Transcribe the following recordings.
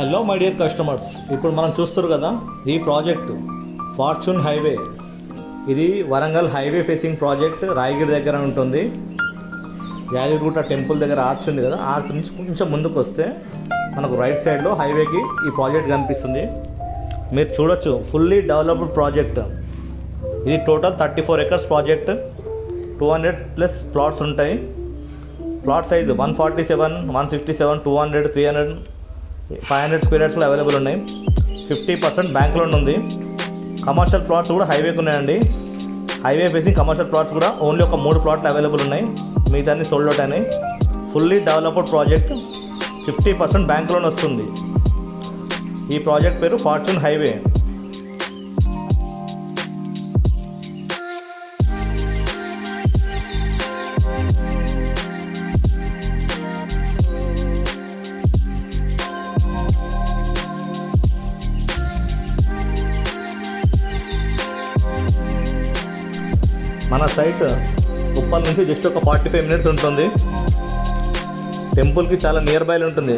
Hello my dear customers, ఇప్పుడు మనం చూస్తారు కదా ఈ ప్రాజెక్టు ఫార్చ్యూన్ హైవే. ఇది Warangal highway facing project. Rayagiri దగ్గర ఉంటుంది. యాదగిరిగుట్ట టెంపుల్ దగ్గర ఆర్చ్ ఉంది కదా, ఆర్చ్ నుంచి కొంచెం ముందుకు వస్తే మనకు రైట్ సైడ్లో హైవేకి ఈ ప్రాజెక్ట్ కనిపిస్తుంది. మీరు చూడొచ్చు, ఫుల్లీ డెవలప్డ్ ప్రాజెక్ట్. ఇది టోటల్ 34 acres ప్రాజెక్ట్. 200+ ప్లాట్స్ ఉంటాయి. ప్లాట్ సైజు 147, 167, 200, 300, 500 స్క్వేర్ యార్డ్స్లో అవైలబుల్ ఉన్నాయి. 50% బ్యాంక్ లోన్ ఉంది. కమర్షియల్ ప్లాట్స్ కూడా హైవేకి ఉన్నాయండి. హైవే ఫేసింగ్ కమర్షియల్ ప్లాట్స్ కూడా ఓన్లీ ఒక 3 ప్లాట్లు అవైలబుల్ ఉన్నాయి. మిగతాన్ని సోల్డ్ అవుట్ అయినాయి. Fully developed project. 50% bank loan వస్తుంది. ఈ ప్రాజెక్ట్ పేరు ఫార్చ్యూన్ హైవే. మన సైట్ ఉప్పల్ నుంచి జస్ట్ ఒక 45 minutes ఉంటుంది. టెంపుల్కి చాలా నియర్ బైలో ఉంటుంది.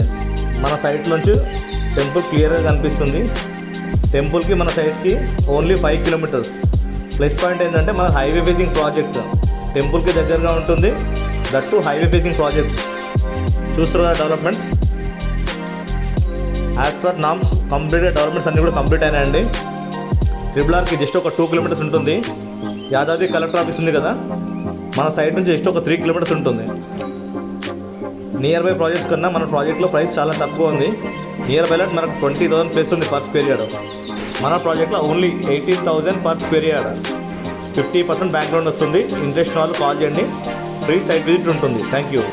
మన సైట్ నుంచి టెంపుల్ క్లియర్గా కనిపిస్తుంది. టెంపుల్కి మన సైట్కి ఓన్లీ 5 kilometers. ప్లస్ పాయింట్ ఏంటంటే మన హైవే ఫేసింగ్ ప్రాజెక్ట్ టెంపుల్కి దగ్గరగా ఉంటుంది. That highway facing project. చూస్తున్న developments as per norms complete developments అన్నీ కూడా కంప్లీట్ అయినాయండి. ట్రిబుల్-ఆర్కి జస్ట్ ఒక 2 kilometers ఉంటుంది. యాదాద్రి కలెక్టర్ ఆఫీస్ ఉంది కదా, మన సైడ్ నుంచి జస్ట్ ఒక 3 kilometers ఉంటుంది. నియర్ బై ప్రాజెక్ట్స్ కన్నా మన ప్రాజెక్ట్లో ప్రైస్ చాలా తక్కువ ఉంది. నియర్ బైలో మనకు 20,000 ప్లేస్ ఉంది పర్ స్క్వేర్ యార్డ్. మన ప్రాజెక్ట్లో only 18,000 per square yard. 50% bank loan వస్తుంది. ఇంట్రెస్ట్ వాళ్ళు కాల్ చేయండి. ఫ్రీ సైట్ విజిట్ ఉంటుంది. Thank you.